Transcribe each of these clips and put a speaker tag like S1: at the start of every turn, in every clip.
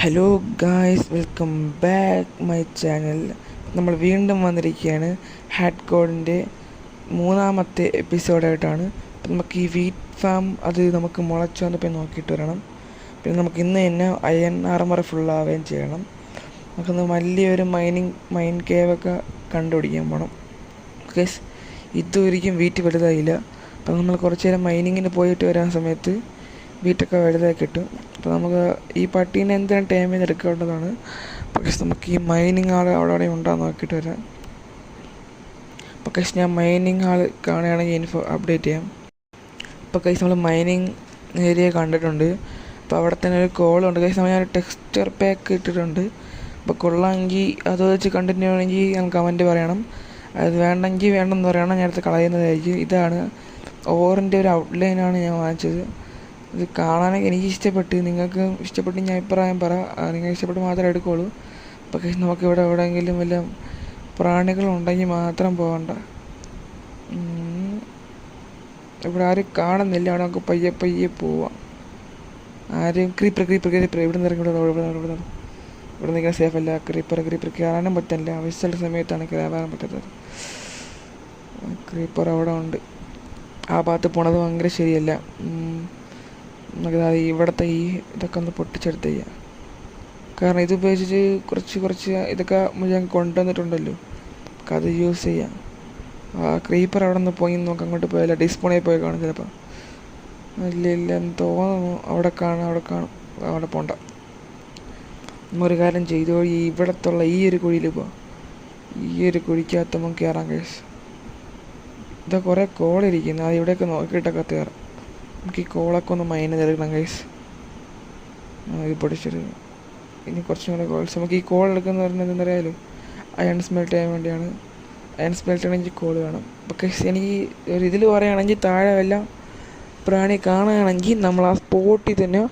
S1: Hello guys, welcome back my channel. നമ്മൾ വീണ്ടും വന്നിരിക്കുകയാണ് ഹാറ്റ് കോഡിൻ്റെ മൂന്നാമത്തെ എപ്പിസോഡായിട്ടാണ്. അപ്പം നമുക്ക് ഈ വീറ്റ് ഫാം അത് നമുക്ക് മുളച്ചു വന്നപ്പോൾ നോക്കിയിട്ട് വരണം. പിന്നെ നമുക്ക് ഇന്ന് തന്നെ അയൺ ആർമർ ഫുള്ളാവുകയും ചെയ്യണം. നമുക്കൊന്ന് വലിയൊരു മൈൻ കേവൊക്കെ കണ്ടുപിടിക്കാൻ പോകണം. ഗൈസ്, ഇതുവരെയും വീറ്റ് വലുതായില്ല. അപ്പം നമ്മൾ കുറച്ച് നേരം മൈനിങ്ങിന് പോയിട്ട് വരാൻ സമയത്ത് വീട്ടൊക്കെ വലുതായി കിട്ടും. അപ്പോൾ നമുക്ക് ഈ പട്ടീനെ എന്തിനും ടൈം ചെയ്ത് എടുക്കേണ്ടതാണ്. പക്ഷേ നമുക്ക് ഈ മൈനിങ് ആൾ അവിടെ ഉണ്ടാകുന്ന നോക്കിയിട്ട് വരാം. പക്ഷേ ഞാൻ മൈനിങ് ആൾ കാണുകയാണെങ്കിൽ ഇൻഫോ അപ്ഡേറ്റ് ചെയ്യാം. ഇപ്പോൾ കൈസ് നമ്മൾ മൈനിങ് ഏരിയ കണ്ടിട്ടുണ്ട്. അപ്പോൾ അവിടെ തന്നെ ഒരു കോളുണ്ട്. കൈസ് നമ്മൾ ഞാൻ ടെക്സ്ചർ പാക്ക് ഇട്ടിട്ടുണ്ട്. അപ്പോൾ കൊള്ളാമെങ്കിൽ അത് വെച്ച് കണ്ടിന്യൂ ആണെങ്കിൽ നമുക്ക് കമൻറ്റ് പറയണം. അത് വേണ്ടെങ്കിൽ വേണ്ടെന്ന് പറയണം, ഞാനടുത്ത് കളയുന്നതായിരിക്കും. ഇതാണ് ഓറിൻ്റെ ഒരു ഔട്ട്ലൈനാണ് ഞാൻ വാങ്ങിച്ചത്. ഇത് കാണാനൊക്കെ എനിക്ക് ഇഷ്ടപ്പെട്ട്, നിങ്ങൾക്ക് ഇഷ്ടപ്പെട്ട് ഞാൻ അഭിപ്രായം പറ. നിങ്ങൾ ഇഷ്ടപ്പെട്ട് മാത്രമേ എടുക്കുകയുള്ളൂ. പക്ഷേ നമുക്കിവിടെ എവിടെയെങ്കിലും വല്ല പ്രാണികളുണ്ടെങ്കിൽ മാത്രം പോകണ്ട. ഇവിടെ ആരും കാണുന്നില്ല. അവിടെ നമുക്ക് പയ്യെ പയ്യെ പോവാം. ആരും ക്രീപ്പർ ഇവിടെ നിന്ന് ഇറങ്ങി ഇവിടെ നിൽക്കാൻ സേഫ് അല്ല. ക്രീപ്പർ കയറാനും പറ്റില്ല. ആവശ്യമുള്ള സമയത്താണ് കയറാൻ പറ്റാത്തത്. ക്രീപ്പർ അവിടെ ഉണ്ട്. ആ ഭാഗത്ത് പോണത് ഭയങ്കര ശരിയല്ല. നമുക്കത് ഇവിടുത്തെ ഈ ഇതൊക്കെ ഒന്ന് പൊട്ടിച്ചെടുത്ത് ചെയ്യാം. കാരണം ഇത് ഉപയോഗിച്ച് കുറച്ച് ഇതൊക്കെ ഞാൻ കൊണ്ടുവന്നിട്ടുണ്ടല്ലോ, നമുക്ക് അത് യൂസ് ചെയ്യാം. ആ ക്രീപ്പർ അവിടെ നിന്ന് പോയി നമുക്ക് അങ്ങോട്ട് പോയാലോ, ഡിസ്പോണിൽ പോയി കാണും ചിലപ്പോൾ. ഇല്ല എന്ന് തോന്നുന്നു. അവിടെ കാണും. അവിടെ പോണ്ട. നമ്മൊരു കാര്യം ചെയ്തു, ഇവിടത്തുള്ള ഈ ഒരു കുഴിയിൽ പോവാം. ഈ ഒരു കുഴിക്കകത്ത് നമുക്ക് കയറാം കേസ്. ഇതാ കുറേ കോളിരിക്കുന്നു. അത് ഇവിടെയൊക്കെ നോക്കിയിട്ടൊക്കെ കയറാം. നമുക്ക് ഈ കോളൊക്കെ ഒന്ന് മൈൻ ചെയ്തെടുക്കണം ഗൈസ്. ഇത് പൊടിച്ചൊരു ഇനി കുറച്ചും കൂടെ കോൾസ്. നമുക്ക് ഈ കോൾ എടുക്കുന്നത് പറഞ്ഞത് എന്തറിയാമല്ലോ, അയൺ സ്മെൽറ്റ് ചെയ്യാൻ വേണ്ടിയാണ്. അയൺ സ്മെൽറ്റ് ആണെങ്കിൽ കോൾ വേണം. പക്ഷേ എനിക്ക് ഒരു ഇതിൽ പറയുകയാണെങ്കിൽ താഴെ എല്ലാം പ്രാണി കാണുകയാണെങ്കിൽ നമ്മൾ ആ സ്പോട്ടിൽ തന്നെ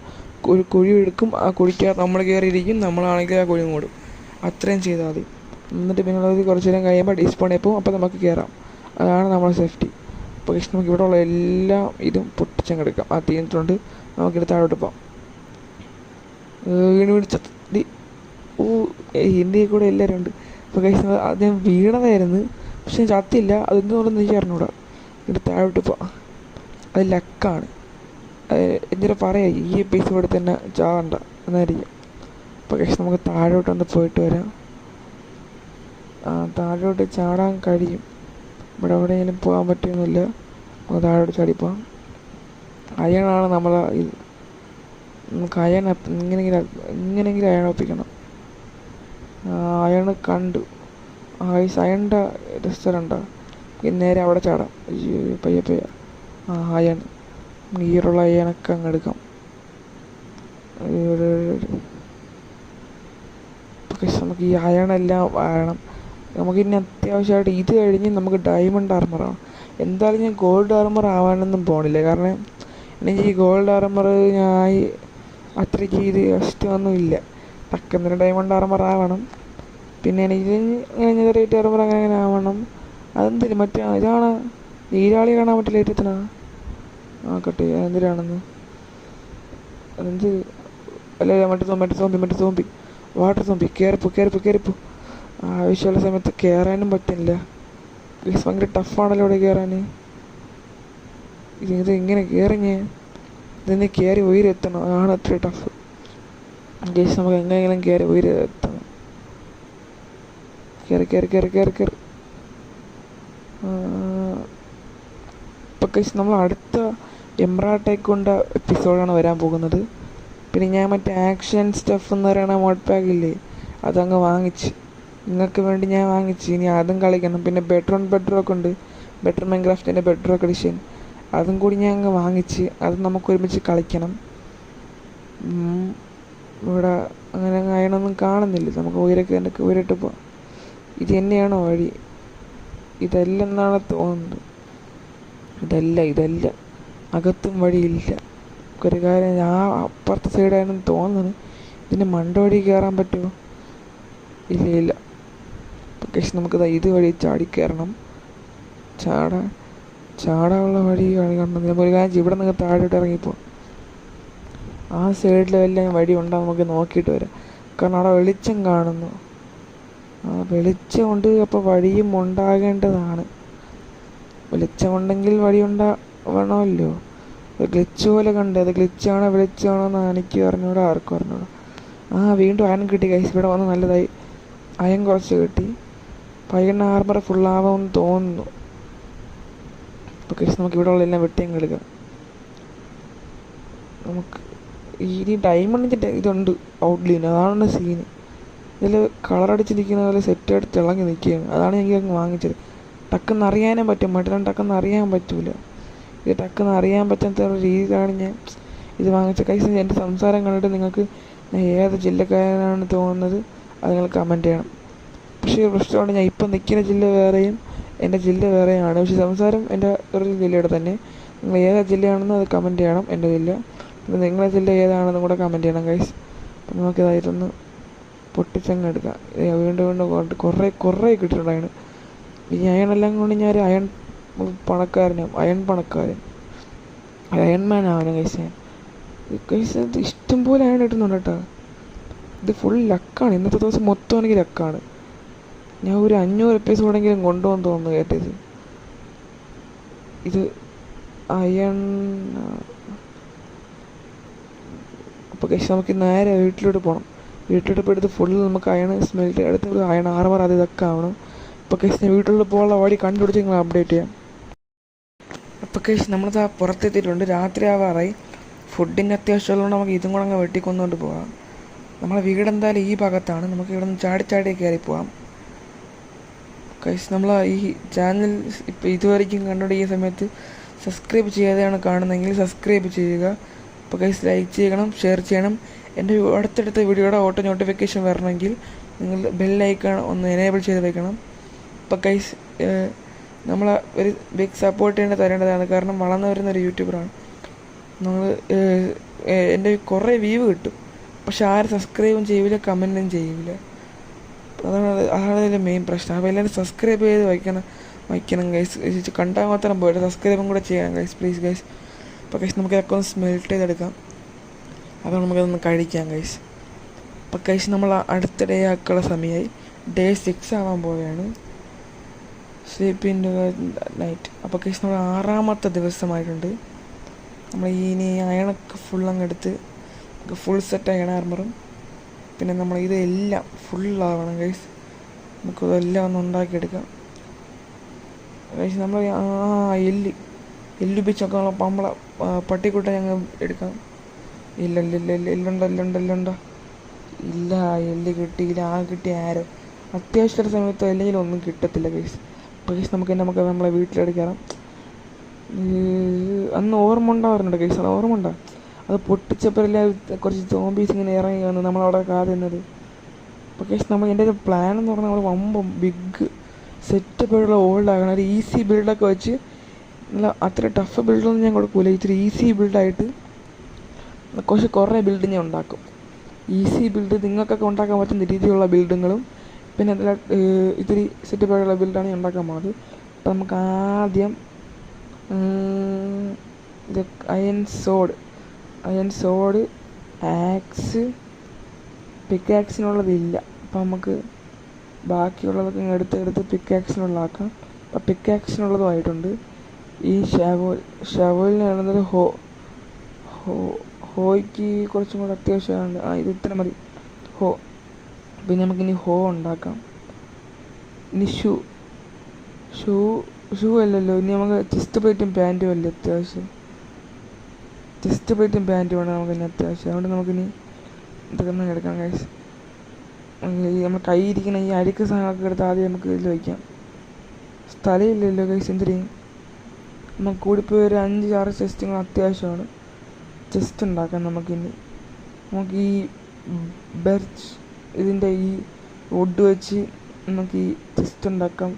S1: ഒരു കുഴി എടുക്കും. ആ കുഴിക്കകത്ത് നമ്മൾ കയറിയിരിക്കും. നമ്മളാണെങ്കിൽ ആ കുഴി മൂടും. അത്രയും ചെയ്താൽ മതി. എന്നിട്ട് പിന്നെ കുറച്ച് നേരം കഴിയുമ്പോൾ ഡിസ്പോണിൽ പോകും. അപ്പോൾ നമുക്ക് കയറാം. അതാണ് നമ്മുടെ സേഫ്റ്റി. പക്ഷേ നമുക്ക് ഇവിടെ ഉള്ള എല്ലാം ഇതും പൊട്ടിച്ചങ്ങെടുക്കാം. ആ തീർന്നിട്ടുണ്ട്. നമുക്കിത് താഴോട്ട് പോകാം. വീണ് ചത്തി. എൻ്റെ കൂടെ എല്ലാവരും ഉണ്ട്. അപ്പോൾ കഴിച്ച് ആദ്യം വീണതായിരുന്നു, പക്ഷെ ചത്തില്ല. അതെന്തുകൊണ്ടെന്ന് എനിക്ക് അറിഞ്ഞൂടാ. ഇത് താഴോട്ട് പോവാം. അത് ലക്കാണ്. എന്തിനാ പറയാം, ഈ എപ്പിസോഡിൽ തന്നെ ചാവണ്ട എന്നായിരിക്കും. അപ്പോൾ കഴിച്ച് നമുക്ക് താഴോട്ടൊന്ന് പോയിട്ട് വരാം. താഴോട്ട് ചാടാൻ കഴിയും. ഇവിടെ എവിടെയെങ്കിലും പോകാൻ പറ്റുന്നില്ല. നമുക്ക് താഴോട്ട് ചാടിപ്പോവാം. അയണാണ് നമ്മൾ ഇത്. നമുക്ക് അയൺ ഇങ്ങനെയെങ്കിലും അയൺ ഒപ്പിക്കണം. അയണ് കണ്ടു. അയണിൻ്റെ റെസ്റ്റോറൻറ്റാ. നേരെ അവിടെ ചാടാം. പയ്യെ അയൺ ഈറുള്ള അയണൊക്കെ അങ്ങ് എടുക്കാം. പക്ഷെ നമുക്ക് ഈ അയണെല്ലാം വേണം. നമുക്കിനി അത്യാവശ്യമായിട്ട് ഇത് കഴിഞ്ഞ് നമുക്ക് ഡയമണ്ട് ആർമറാണ്. എന്തായാലും ഞാൻ ഗോൾഡ് ആർമർ ആവാനൊന്നും പോകണില്ല. കാരണം എനിക്ക് ഈ ഗോൾഡ് ആർമർ ഞാൻ അത്രയ്ക്ക് ഇത് ഇഷ്ടമൊന്നും ഇല്ല. ടക്കെന്നിട്ട് ഡയമണ്ട് ആർമർ ആവണം. പിന്നെ എനിക്ക് റേറ്റ് ആർമർ അങ്ങനെ ആവണം. അതെന്തിനും മറ്റേ ഇതാണ് നീരാളി കാണാൻ പറ്റില്ല. ഏറ്റത്തിനാ ആക്കട്ടെ. എന്തിനാണെന്ന് അതെന്ത് അല്ല, മറ്റേ സോമ്പി വാട്ടർ സോമ്പി. കയറിപ്പോ. ആവശ്യമുള്ള സമയത്ത് കയറാനും പറ്റില്ല. ഭയങ്കര ടഫാണല്ലോ ഇവിടെ കയറാൻ. ഇത് ഇങ്ങനെ കയറിഞ്ഞ് ഇതിന് കയറി ഉയരെത്തണം. അതാണ് അത്ര ടഫ്. ഗൈസ്, നമുക്ക് എങ്ങനെയെങ്കിലും കയറി ഉയരെത്തണം. കയറി ഇപ്പം ഗൈസ്, നമ്മൾ അടുത്ത എംബ്രാട്ടേക്കൊണ്ട് എപ്പിസോഡാണ് വരാൻ പോകുന്നത്. പിന്നെ ഞാൻ മറ്റേ ആക്ഷൻ സ്റ്റഫ് എന്ന് പറയുന്ന മോഡ് പാക്കില്ലേ, അതങ്ങ് വാങ്ങിച്ച് നിങ്ങൾക്ക് വേണ്ടി ഞാൻ വാങ്ങിച്ച്. ഇനി അതും കളിക്കണം. പിന്നെ ബെഡ്റോക്ക് ഉണ്ട്, ബെറ്റർ മൈൻക്രാഫ്റ്റിൻ്റെ ബെഡ്റോക്ക് എഡിഷൻ. അതും കൂടി ഞാൻ അങ്ങ് വാങ്ങിച്ച് അത് നമുക്ക് ഒരുമിച്ച് കളിക്കണം. ഇവിടെ അങ്ങനെ അയണൊന്നും കാണുന്നില്ല. നമുക്ക് ഉയരട്ട് പോവാം. ഇത് തന്നെയാണോ വഴി? ഇതല്ലെന്നാണ് തോന്നുന്നത്. ഇതല്ല അകത്തും വഴിയില്ല. ഒരു കാര്യം, ഞാൻ അപ്പുറത്തെ സൈഡായിരുന്നു തോന്നുന്നു. ഇതിന് മണ്ടവഴി കയറാൻ പറ്റുമോ? ഇല്ല. പക്ഷെ നമുക്കിത് ഇത് വഴി ചാടിക്കയറണം. ചാടാനുള്ള വഴി കണ്ടെന്ന് ഒരു കാര്യം, ഇവിടെ നിന്ന് താഴോട്ട് ഇറങ്ങിപ്പോ. ആ സൈഡിലെല്ലാം വഴി ഉണ്ടാകും. നമുക്ക് നോക്കിയിട്ട് വരാം. കാരണം അവിടെ വെളിച്ചം കാണുന്നു. ആ വെളിച്ചം കൊണ്ട് അപ്പോൾ വഴിയും ഉണ്ടാകേണ്ടതാണ്. വെളിച്ചമുണ്ടെങ്കിൽ വഴി ഉണ്ടാവണമല്ലോ. ഗ്ലിച്ച് പോലെ കണ്ട്, അത് ഗ്ലിച്ചാണോ വെളിച്ചമാണോ എന്ന് എനിക്ക് അറിഞ്ഞൂടാ, ആർക്കും അറിഞ്ഞൂടാ. വീണ്ടും അയൺ കിട്ടി ഗൈസ്. ഇവിടെ വന്ന് നല്ലതായി, അയൺ കുറച്ച് കിട്ടി. പയ്യണ്ണ ആർമർ ഫുള്ളാവുമെന്ന് തോന്നുന്നു. അപ്പോൾ ഗൈസ് നമുക്ക് ഇവിടെ ഉള്ള എല്ലാം വെട്ടിയും എടുക്കാം. നമുക്ക് ഈ ഡയമണ്ടിൻ്റെ ഇതുണ്ട് ഔട്ട്ലൈൻ, അതാണ് സീന്. ഇതിൽ കളറടിച്ചിരിക്കുന്ന പോലെ സെറ്റ് എടുത്ത് തിളങ്ങി നിൽക്കുകയാണ്. അതാണ് എനിക്ക് അങ്ങ് വാങ്ങിച്ചത്. ടക്കെന്ന് അറിയാനും പറ്റും, മറ്റൊന്നും ടക്കെന്ന് അറിയാൻ പറ്റൂല. ഇത് ടക്കെന്ന് അറിയാൻ പറ്റാത്ത ഒരു രീതിയിലാണ് ഞാൻ ഇത് വാങ്ങിച്ച. കൈസ് എൻ്റെ സംസാരം കണ്ടിട്ട് നിങ്ങൾക്ക് ഞാൻ ഏത് ജില്ലക്കാരനാണ് തോന്നുന്നത് അത് നിങ്ങൾ കമൻറ്റ് ചെയ്യണം. പക്ഷേ പ്രശ്നമാണ്, ഞാൻ ഇപ്പം നിൽക്കുന്ന ജില്ല വേറെയും എൻ്റെ ജില്ല വേറെയാണ്. പക്ഷേ സംസാരം എൻ്റെ ഒരു ജില്ലയുടെ തന്നെ. നിങ്ങൾ ഏത് ജില്ലയാണെന്ന് അത് കമൻറ്റ് ചെയ്യണം, എൻ്റെ ജില്ല. പിന്നെ നിങ്ങളുടെ ജില്ല ഏതാണെന്നും കൂടെ കമൻറ്റ് ചെയ്യണം ഗൈസ്. അപ്പം നമുക്കിതായിട്ടൊന്ന് പൊട്ടിച്ചങ്ങ് എടുക്കാം. വീണ്ടും വീണ്ടും കുറേ കിട്ടിയിട്ടുണ്ടായിരുന്നു. ഈ അയണെല്ലാം കൊണ്ട് ഞാൻ ഒരു അയൺ പണക്കാരനാവും, അയൺമാൻ ആവണം ഗൈസ്. ഗൈസ് ഇത് ഇഷ്ടം പോലെ അയൺ കിട്ടുന്നുണ്ട് കേട്ടോ. ഇത് ഫുൾ ലക്കാണ്, ഇന്നത്തെ ദിവസം മൊത്തം എനിക്ക് ലക്കാണ്. ഞാൻ ഒരു 500 എപ്പിസോഡെങ്കിലും കൊണ്ടുപോകാൻ തോന്നുന്നു കേട്ടത്. ഇത് അയൺ. അപ്പോൾ ഗൈസ് നമുക്ക് നേരെ വീട്ടിലോട്ട് പോകണം. വീട്ടിലോട്ട് പോയിട്ട് ഫുൾ നമുക്ക് അയൺ സ്മെൽറ്റ് അടുത്ത് അയൺ ആർമർ അത് ഇതൊക്കെ ആവണം. അപ്പോൾ ഗൈസ് ഞാൻ വീട്ടിലോട്ട് പോകാനുള്ള വഴി കണ്ടുപിടിച്ച് നിങ്ങൾ അപ്ഡേറ്റ് ചെയ്യാം. അപ്പോൾ ഗൈസ് നമ്മളിതാ പുറത്തെത്തിയിട്ടുണ്ട്, രാത്രി ആവാറായി. ഫുഡിൻ്റെ അത്യാവശ്യമുള്ളതുകൊണ്ട് നമുക്ക് ഇതും കൂടെ അങ്ങ് വെട്ടിക്കൊന്നുകൊണ്ട് പോകാം. നമ്മളെ വീട് എന്തായാലും ഈ ഭാഗത്താണ്, നമുക്ക് ഇവിടെ നിന്ന് ചാടി കയറി പോകാം. ഗൈസ് നമ്മൾ ഈ ചാനൽ ഇപ്പോൾ ഇതുവരെയ്ക്കും കണ്ടുപിടിക്കുന്ന സമയത്ത് സബ്സ്ക്രൈബ് ചെയ്യാതെയാണ് കാണുന്നതെങ്കിൽ സബ്സ്ക്രൈബ് ചെയ്യുക. അപ്പോൾ ഗൈസ് ലൈക്ക് ചെയ്യണം, ഷെയർ ചെയ്യണം. എൻ്റെ അടുത്തടുത്ത വീഡിയോയുടെ ഓട്ടോ നോട്ടിഫിക്കേഷൻ വരണമെങ്കിൽ നിങ്ങൾ ബെല്ലൈക്കൺ ഒന്ന് എനേബിൾ ചെയ്ത് വെക്കണം. അപ്പോൾ ഗൈസ് നമ്മൾ ഒരു ബിഗ് സപ്പോർട്ട് തരേണ്ടതാണ്, കാരണം വളർന്നു വരുന്നൊരു യൂട്യൂബറാണ് നമ്മൾ. എൻ്റെ കുറേ വ്യൂ കിട്ടും, പക്ഷെ ആരും സബ്സ്ക്രൈബും ചെയ്യില്ല, കമൻറ്റും ചെയ്യില്ല. അതാണ് ഇതിൻ്റെ മെയിൻ പ്രശ്നം. അപ്പോൾ എല്ലാവരും സബ്സ്ക്രൈബ് ചെയ്ത് വയ്ക്കണം ഗൈസ്. കണ്ടാൽ മാത്രം പോയിട്ട് സബ്സ്ക്രൈബും കൂടെ ചെയ്യണം ഗൈസ്, പ്ലീസ് ഗൈസ്. അപ്പോൾ ഗൈസ് നമുക്ക് ഇതൊക്കെ ഒന്ന് സ്മെൽറ്റ് ചെയ്തെടുക്കാം. അപ്പോൾ നമുക്കതൊന്ന് കഴിക്കാം ഗൈസ്. അപ്പോൾ ഗൈസ് നമ്മൾ അടുത്ത ഡേ ആക്കുള്ള സമയമായി. ഡേ 6 ആവാൻ പോവുകയാണ്, സ്ലീപ്പിൻ്റെ നൈറ്റ്. അപ്പോൾ ഗൈസ് നമ്മൾ 6ാമത്തെ ദിവസമായിട്ടുണ്ട്. നമ്മൾ ഇനി അയണൊക്കെ ഫുൾ അങ്ങ് എടുത്ത് ഫുൾ സെറ്റ് അയൺ ആർമറും പിന്നെ നമ്മൾ ഇതെല്ലാം ഫുള്ളാവണം ഗൈസ്. നമുക്കതെല്ലാം ഒന്ന് ഉണ്ടാക്കിയെടുക്കാം ഗൈസ്. നമ്മൾ എല്ല് ബീച്ചൊക്കെ നമ്മളെ പട്ടിക്കുട്ട ഞങ്ങൾ എടുക്കാം. എല്ലുണ്ടോ ഇല്ല, എല്ല് കിട്ടിയില്ല. കിട്ടിയ ആരോ അത്യാവശ്യമുള്ള സമയത്ത് അല്ലെങ്കിൽ ഒന്നും കിട്ടത്തില്ല ഗൈസ്. അപ്പോൾ ഗൈസ് നമുക്ക് നമ്മളെ വീട്ടിലെടുക്കാം. അന്ന് ഓർമ്മ ഉണ്ടാവാറുണ്ട് ഗൈസ്, അത് ഓർമ്മ ഉണ്ടാകും. അത് പൊട്ടിച്ചപ്പോഴെല്ലാം കുറച്ച് സോംബീസ് ഇങ്ങനെ ഇറങ്ങി വന്നു നമ്മളവിടെ കാതുന്നത്. അപ്പോൾ ഗൈസ് എൻ്റെ ഒരു പ്ലാൻ എന്ന് പറഞ്ഞാൽ നമ്മൾ വമ്പം ബിഗ് സെറ്റപ്പുള്ള ഓൾഡ് ആകണം. ഒരു ഈസി ബിൽഡൊക്കെ വെച്ച് നല്ല അത്ര ടഫ് ബിൽഡൊന്നും ഞാൻ കൊടുക്കില്ല. ഇത്തിരി ഈസി ബിൽഡായിട്ട് കുറേ ബിൽഡ് ഞാൻ ഉണ്ടാക്കും. ഈസി ബിൽഡ് നിങ്ങൾക്കൊക്കെ ഉണ്ടാക്കാൻ പറ്റുന്ന രീതിയിലുള്ള ബിൽഡിങ്ങുകളും പിന്നെ അതിൽ ഇത്തിരി സെറ്റപ്പുള്ള ബിൽഡാണ് ഞാൻ ഉണ്ടാക്കാൻ പോകുന്നത്. അപ്പോൾ നമുക്ക് ആദ്യം ഇത് അയൺ സോഡ് ആക്സ് പിക്കാക്സിനുള്ളതില്ല. അപ്പോൾ നമുക്ക് ബാക്കിയുള്ളതൊക്കെ എടുത്ത് പിക്കാക്സിനുള്ളതാക്കാം. അപ്പോൾ പിക്കാക്സിനുള്ളതുമായിട്ടുണ്ട്. ഈ ഷവോലിന് വേണ്ടുന്നത് ഹോയ്ക്ക് കുറച്ചും കൂടെ അത്യാവശ്യമാണ്. ഇത് ഇത്ര മതി ഹോ. പിന്നെ നമുക്കിനി ഹോ ഉണ്ടാക്കാം. ഇനി ഷൂ അല്ലല്ലോ, ഇനി നമുക്ക് ചെസ്റ്റ് പ്ലേറ്റും പാൻറ്റും അല്ലേ അത്യാവശ്യം. ചെസ്റ്റ് പ്ലേറ്റും പാൻറ്റും വേണം നമുക്കിനി അത്യാവശ്യം. അതുകൊണ്ട് നമുക്കിനി ഇതൊക്കെ എടുക്കാം ഗൈസ്. നമ്മൾ കൈ ഇരിക്കുന്ന ഈ അഴുക്ക് സാധനമൊക്കെ എടുത്ത് ആദ്യം നമുക്ക് ഇതിൽ വയ്ക്കാം. സ്ഥലമില്ലല്ലോ ഗൈസ്, എന്തിനും നമുക്ക് കൂടിപ്പോയി ഒരു 5-6 ചെസ്റ്റുകൾ അത്യാവശ്യമാണ്. ചെസ്റ്റ് ഉണ്ടാക്കാം നമുക്കിനി. നമുക്ക് ഈ ബെർച്ച് ഇതിൻ്റെ ഈ വുഡ് വെച്ച് നമുക്ക് ഈ ചെസ്റ്റ് ഉണ്ടാക്കാം.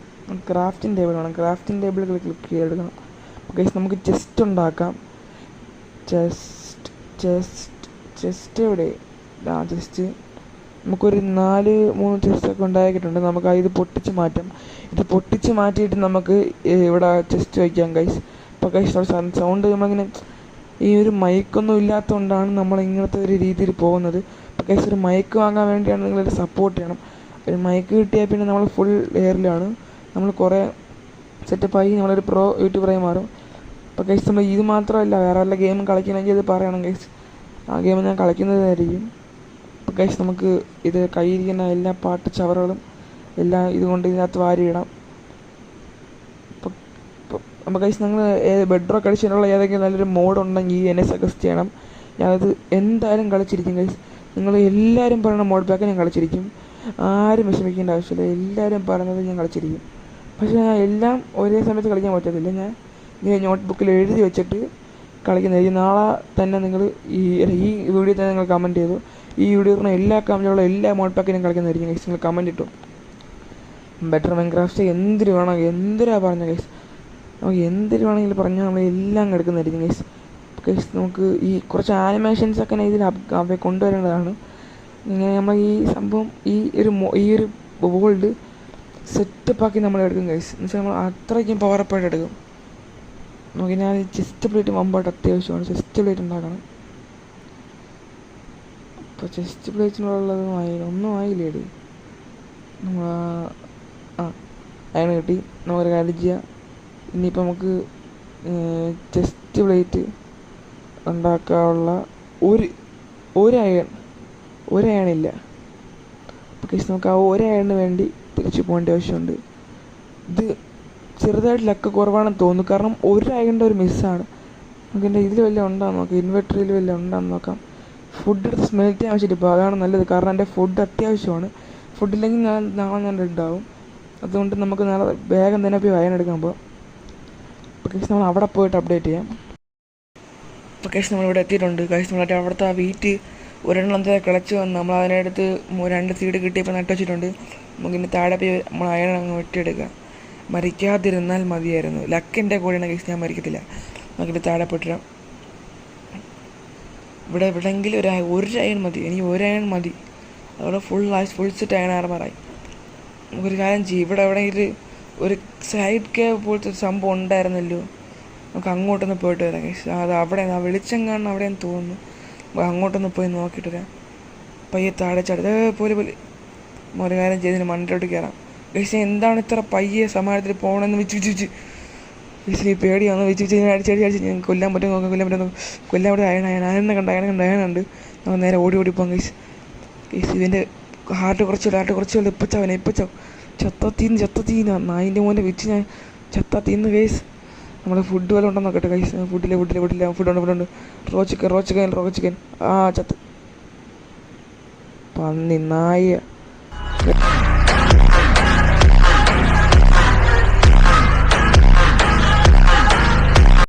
S1: ക്രാഫ്റ്റിംഗ് ടേബിൾ വേണം, ക്രാഫ്റ്റിംഗ് ടേബിളുകൾ ക്ലിക്ക് ചെയ്തെടുക്കണം. ഗൈസ് നമുക്ക് ചെസ്റ്റ് ഉണ്ടാക്കാം. ചെസ്റ്റ് എവിടെ? ചെസ്റ്റ് നമുക്കൊരു 4-3 ചെസ്റ്റൊക്കെ ഉണ്ടാക്കിയിട്ടുണ്ട്. നമുക്ക് ഇത് പൊട്ടിച്ച് മാറ്റാം. ഇത് പൊട്ടിച്ച് മാറ്റിയിട്ട് നമുക്ക് ഇവിടെ ചെസ്റ്റ് വയ്ക്കാം ഗൈസ്. അപ്പോൾ ഗൈസ് സൗണ്ട് നമ്മളിങ്ങനെ ഈ ഒരു മൈക്കൊന്നും ഇല്ലാത്തതുകൊണ്ടാണ് നമ്മൾ ഇങ്ങനത്തെ ഒരു രീതിയിൽ പോകുന്നത്. അപ്പോൾ ഗൈസ് ഒരു മൈക്ക് വാങ്ങാൻ വേണ്ടിയാണ് നിങ്ങളൊരു സപ്പോർട്ട് ചെയ്യണം. ഒരു മൈക്ക് കിട്ടിയാൽ പിന്നെ നമ്മൾ ഫുൾ എയറിലാണ്, നമ്മൾ കുറേ സെറ്റപ്പായി നമ്മളൊരു പ്രോ യൂട്യൂബറായി മാറും. അപ്പോൾ ഗൈസ് നമ്മൾ ഇത് മാത്രമല്ല വേറെ വല്ല ഗെയിം കളിക്കണമെങ്കിൽ ഇത് പറയണം ഗൈസ്, ആ ഗെയിം ഞാൻ കളിക്കുന്നതായിരിക്കും. അപ്പോൾ ഗൈസ് നമുക്ക് ഇത് കയ്യിരിക്കുന്ന എല്ലാ പാട്ട് ചവറുകളും എല്ലാം ഇതുകൊണ്ട് ഇതിനകത്ത് വാരിയിടാം. അപ്പോൾ ഗൈസ് നിങ്ങൾ ബെഡ്റോക്ക് കളിച്ചിട്ടുള്ള ഏതെങ്കിലും നല്ലൊരു മോഡ് ഉണ്ടെങ്കിൽ എന്നെ സജസ്റ്റ് ചെയ്യണം. ഞാനത് എന്തായാലും കളിച്ചിരിക്കും ഗൈസ്. നിങ്ങൾ എല്ലാവരും പറയുന്ന മോഡ് പാക്ക് ഞാൻ കളിച്ചിരിക്കും, ആരും വിഷമിക്കേണ്ട ആവശ്യമില്ല. എല്ലാവരും പറയുന്നത് ഞാൻ കളിച്ചിരിക്കും. പക്ഷേ ഞാൻ എല്ലാം ഒരേ സമയത്ത് കളിക്കാൻ പറ്റത്തില്ല. ഞാൻ ഇങ്ങനെ നോട്ട്ബുക്കിൽ എഴുതി വെച്ചിട്ട് കളിക്കുന്നതായിരിക്കും. നാളെ തന്നെ നിങ്ങൾ ഈ വീഡിയോ തന്നെ നിങ്ങൾ കമൻറ്റ് ചെയ്തു, ഈ വീഡിയോറിന് എല്ലാ കമൻറ്റുള്ള എല്ലാ മോഡ് പാക്കിനും കളിക്കുന്നതായിരിക്കും ഗൈസ്. നിങ്ങൾ കമൻറ്റ് ഇട്ടു. ബെറ്റർ മൈൻക്രാഫ്റ്റ് എന്തിനു വേണം, എന്തിനാ പറഞ്ഞ ഗൈസ്, നമുക്ക് എന്തിനു വേണമെങ്കിലും പറഞ്ഞാൽ നമ്മൾ എല്ലാം എടുക്കുന്നതായിരിക്കും ഗൈസ്. ഗൈസ് നമുക്ക് ഈ കുറച്ച് ആനിമേഷൻസൊക്കെ ഇതിൽ കൊണ്ടുവരേണ്ടതാണ്. ഇങ്ങനെ നമ്മൾ ഈ സംഭവം ഈ ഒരു വേൾഡ് സെറ്റപ്പാക്കി നമ്മൾ എടുക്കും ഗൈസ്. എന്ന് വെച്ചാൽ നമ്മൾ അത്രയ്ക്കും പവർപ്പായിട്ട് എടുക്കും. നമുക്ക് ഞാൻ ചെസ്റ്റ് പ്ലേറ്റ് മുമ്പായിട്ട് അത്യാവശ്യമാണ്, ചെസ്റ്റ് പ്ലേറ്റ് ഉണ്ടാക്കണം. അപ്പോൾ ചെസ്റ്റ് പ്ലേറ്റിനുള്ളതും ഒന്നും ആയില്ലേടി. നമ്മൾ അയണ് കിട്ടി. നമുക്കൊരു കാര്യം ചെയ്യാം, ഇനിയിപ്പോൾ നമുക്ക് ചെസ്റ്റ് പ്ലേറ്റ് ഉണ്ടാക്കാനുള്ള ഒരു അയണില്ല. അപ്പോൾ നമുക്ക് ആ ഒരു അയണിന് വേണ്ടി തിരിച്ചു പോകേണ്ട ആവശ്യമുണ്ട്. ഇത് ചെറുതായിട്ട് ലക്ക് കുറവാണെന്ന് തോന്നുന്നു, കാരണം ഒരു അയണിൻ്റെ ഒരു മിസ്സാണ്. നമുക്ക് എൻ്റെ ഇതിൽ വല്ലതും ഉണ്ടാകും നോക്കാം, ഇൻവെർട്ടറിൽ വല്ലതും ഉണ്ടാകും നോക്കാം. ഫുഡ് എടുത്ത് സ്മെൽറ്റ് ചെയ്യാൻ വെച്ചിട്ട് ഇപ്പോൾ അതാണ് നല്ലത്, കാരണം എൻ്റെ ഫുഡ് അത്യാവശ്യമാണ്. ഫുഡില്ലെങ്കിൽ നാളെ ഞാൻ ഉണ്ടാവും. അതുകൊണ്ട് നമുക്ക് നാളെ വേഗം തന്നെ പോയി അയണെടുക്കാൻ പോകാം. അപ്പോൾ കേസ് നമ്മൾ അവിടെ പോയിട്ട് അപ്ഡേറ്റ് ചെയ്യാം. അപ്പോൾ കേസ് നമ്മളിവിടെ എത്തിയിട്ടുണ്ട്. കേസ് നമ്മളായിട്ട് അവിടുത്തെ ആ വീറ്റ് ഒരെണ്ണം കിളച്ച് വന്ന് നമ്മൾ അതിനടുത്ത് 2 സീഡ് കിട്ടിയപ്പോൾ നട്ട് വെച്ചിട്ടുണ്ട്. നമുക്കിനി താഴെ പോയി നമ്മൾ അയൺ അങ്ങ് വെട്ടിയെടുക്കുക. മരിക്കാതിരുന്നാൽ മതിയായിരുന്നു. ലക്കിൻ്റെ കൂടെയാണ് കേസ്, ഞാൻ മരിക്കത്തില്ല. നമുക്കിത് താഴെ പോയിട്ടിടാം. ഇവിടെ എവിടെയെങ്കിലും ഒരു അയൺ മതി, എനിക്ക് ഒരു അയൺ മതി. അവിടെ ഫുൾ സെറ്റ് അയൺ ആർമറായി. നമുക്കൊരു കാര്യം ചെയ്യും, ഇവിടെ എവിടെയെങ്കിലും ഒരു സൈഡ് കേവ് പോലത്തെ ഒരു സംഭവം ഉണ്ടായിരുന്നല്ലോ, നമുക്ക് അങ്ങോട്ടൊന്ന് പോയിട്ട് വരാം ഗൈസ്. അത് അവിടെ വെളിച്ചം കാണുന്ന അവിടെയെന്ന് തോന്നുന്നു. നമുക്ക് അങ്ങോട്ടൊന്ന് പോയി നോക്കിയിട്ട് വരാം. പയ്യെ താഴെ ചാടി പോലെ ഒരു കാര്യം ചെയ്തതിന് മണ്ണിലോട്ട് കയറാം ഗൈസ്. എന്താണ് ഇത്ര പയ്യെ സമാധാനത്തിൽ പോകണമെന്ന് വെച്ച് ഗൈസ് ഈ പേടിയാണെന്ന് വെച്ച് അടിച്ചടിച്ച് ഞാൻ കൊല്ലാൻ പറ്റും നോക്കാം. കൊല്ലാൻ പറ്റും. അയണ കണ്ട് നമുക്ക് നേരെ ഓടി പോകാം ഗൈസ്. ഗൈസ് ഇതിൻ്റെ ഹാർട്ട് കുറച്ചുള്ള ഇപ്പച്ചാവും ചത്തീന്ന് നായിൻ്റെ മോനെ വെച്ച് ഞാൻ ചത്തീന്ന് ഗൈസ്. നമ്മുടെ ഫുഡ് വല്ല ഉണ്ടെന്ന് നോക്കട്ടെ ഗൈസ്. ഫുഡുണ്ട്. റോ ചിക്കൻ ചത്ത് പന്നി നായ.